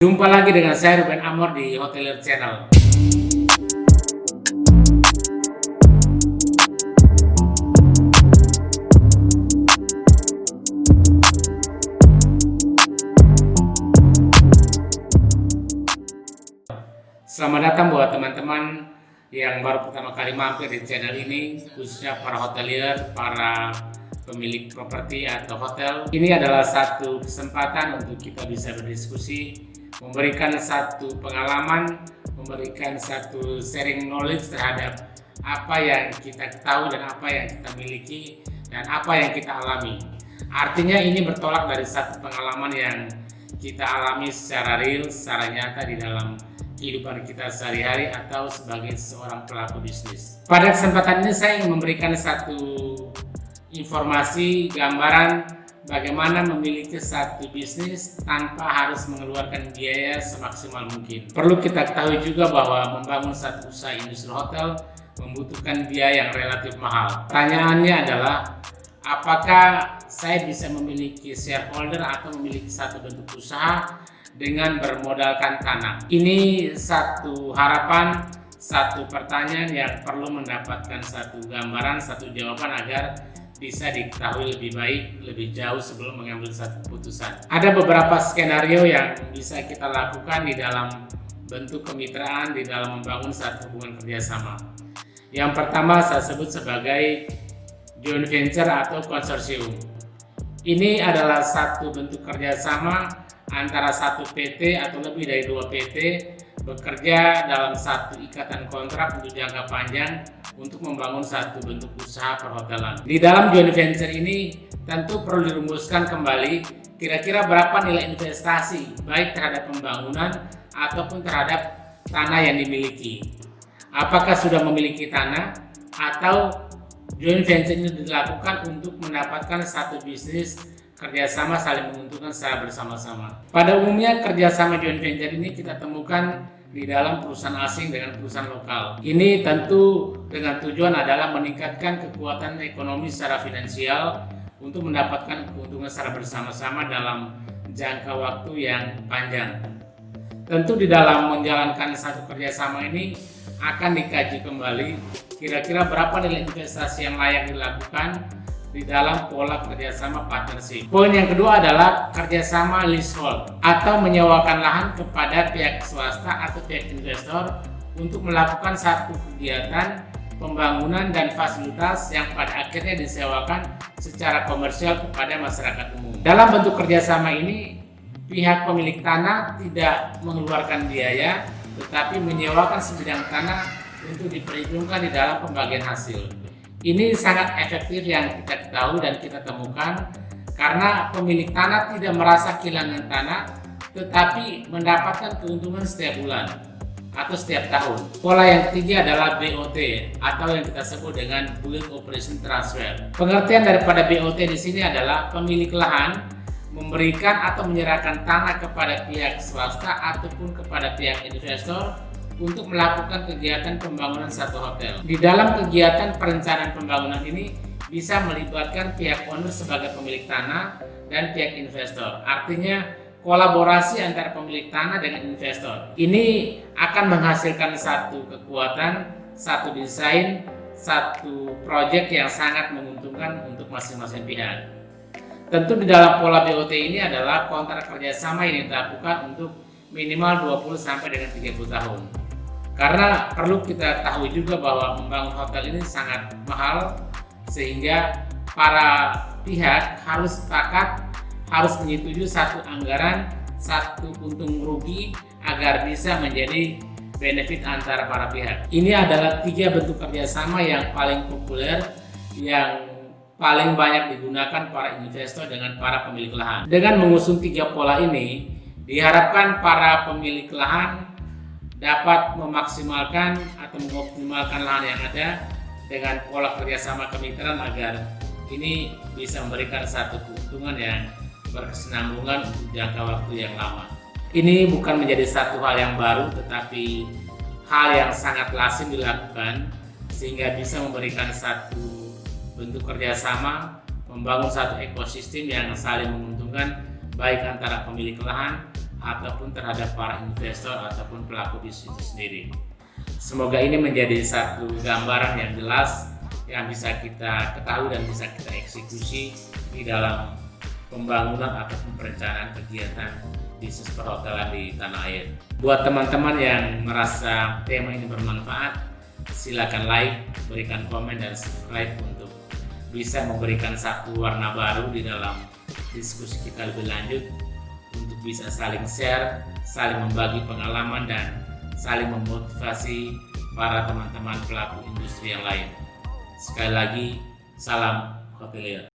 Jumpa lagi dengan saya Ruben Amor di Hotelier Channel. Selamat datang buat teman-teman yang baru pertama kali mampir di channel ini, khususnya para hotelier, para pemilik properti atau hotel. Ini adalah satu kesempatan untuk kita bisa berdiskusi, memberikan satu pengalaman, memberikan satu sharing knowledge terhadap apa yang kita ketahui dan apa yang kita miliki dan apa yang kita alami. Artinya ini bertolak dari satu pengalaman yang kita alami secara real, secara nyata di dalam kehidupan kita sehari-hari atau sebagai seorang pelaku bisnis. Pada kesempatan ini saya ingin memberikan satu informasi, gambaran bagaimana memiliki satu bisnis tanpa harus mengeluarkan biaya semaksimal mungkin. Perlu kita ketahui juga bahwa membangun satu usaha industri hotel membutuhkan biaya yang relatif mahal. Pertanyaannya adalah, apakah saya bisa memiliki shareholder atau memiliki satu bentuk usaha dengan bermodalkan tanah? Ini satu harapan, satu pertanyaan yang perlu mendapatkan satu gambaran, satu jawaban agar bisa diketahui lebih baik, lebih jauh sebelum mengambil satu keputusan. Ada beberapa skenario yang bisa kita lakukan di dalam bentuk kemitraan, di dalam membangun satu hubungan kerjasama. Yang pertama saya sebut sebagai joint venture atau konsorsium. Ini adalah satu bentuk kerjasama antara satu PT atau lebih dari 2 PT bekerja dalam satu ikatan kontrak untuk jangka panjang untuk membangun satu bentuk usaha perhotelan. Di dalam joint venture ini tentu perlu dirumuskan kembali kira-kira berapa nilai investasi baik terhadap pembangunan ataupun terhadap tanah yang dimiliki. Apakah sudah memiliki tanah atau joint venture ini dilakukan untuk mendapatkan satu bisnis kerjasama saling menguntungkan secara bersama-sama. Pada umumnya kerjasama joint venture ini kita temukan di dalam perusahaan asing dengan perusahaan lokal. Ini tentu dengan tujuan adalah meningkatkan kekuatan ekonomi secara finansial untuk mendapatkan keuntungan secara bersama-sama dalam jangka waktu yang panjang. Tentu di dalam menjalankan satu kerjasama ini akan dikaji kembali kira-kira berapa nilai investasi yang layak dilakukan di dalam pola kerjasama partnership. Poin yang kedua adalah kerjasama leasehold atau menyewakan lahan kepada pihak swasta atau pihak investor untuk melakukan satu kegiatan pembangunan dan fasilitas yang pada akhirnya disewakan secara komersial kepada masyarakat umum. Dalam bentuk kerjasama ini, pihak pemilik tanah tidak mengeluarkan biaya, tetapi menyewakan sebidang tanah untuk diperhitungkan di dalam pembagian hasil. Ini sangat efektif yang kita ketahui dan kita temukan karena pemilik tanah tidak merasa kehilangan tanah tetapi mendapatkan keuntungan setiap bulan atau setiap tahun. Pola yang ketiga adalah BOT atau yang kita sebut dengan Build Operation Transfer. Pengertian daripada BOT di sini adalah pemilik lahan memberikan atau menyerahkan tanah kepada pihak swasta ataupun kepada pihak investor untuk melakukan kegiatan pembangunan satu hotel. Di dalam kegiatan perencanaan pembangunan ini bisa melibatkan pihak owner sebagai pemilik tanah dan pihak investor. Artinya kolaborasi antara pemilik tanah dengan investor. Ini akan menghasilkan satu kekuatan, satu desain, satu proyek yang sangat menguntungkan untuk masing-masing pihak. Tentu di dalam pola BOT ini adalah kontrak kerjasama yang dilakukan untuk minimal 20 sampai dengan 30 tahun. Karena perlu kita tahu juga bahwa membangun hotel ini sangat mahal sehingga para pihak harus sepakat, harus menyetujui satu anggaran, satu untung rugi agar bisa menjadi benefit antara para pihak. Ini adalah 3 bentuk kerjasama yang paling populer, yang paling banyak digunakan para investor dengan para pemilik lahan. Dengan mengusung 3 pola ini, diharapkan para pemilik lahan dapat memaksimalkan atau mengoptimalkan lahan yang ada dengan pola kerjasama kemitraan agar ini bisa memberikan satu keuntungan yang berkesinambungan untuk jangka waktu yang lama. Ini bukan menjadi satu hal yang baru tetapi hal yang sangat lazim dilakukan sehingga bisa memberikan satu bentuk kerjasama, membangun satu ekosistem yang saling menguntungkan baik antara pemilik lahan ataupun terhadap para investor ataupun pelaku bisnis itu sendiri. Semoga ini menjadi satu gambaran yang jelas yang bisa kita ketahui dan bisa kita eksekusi di dalam pembangunan ataupun perencanaan kegiatan bisnis perhotelan di tanah air. Buat teman-teman yang merasa tema ini bermanfaat, silakan like, berikan komen dan subscribe untuk bisa memberikan satu warna baru di dalam diskusi kita lebih lanjut, untuk bisa saling share, saling membagi pengalaman dan saling memotivasi para teman-teman pelaku industri yang lain. Sekali lagi, salam hotelier.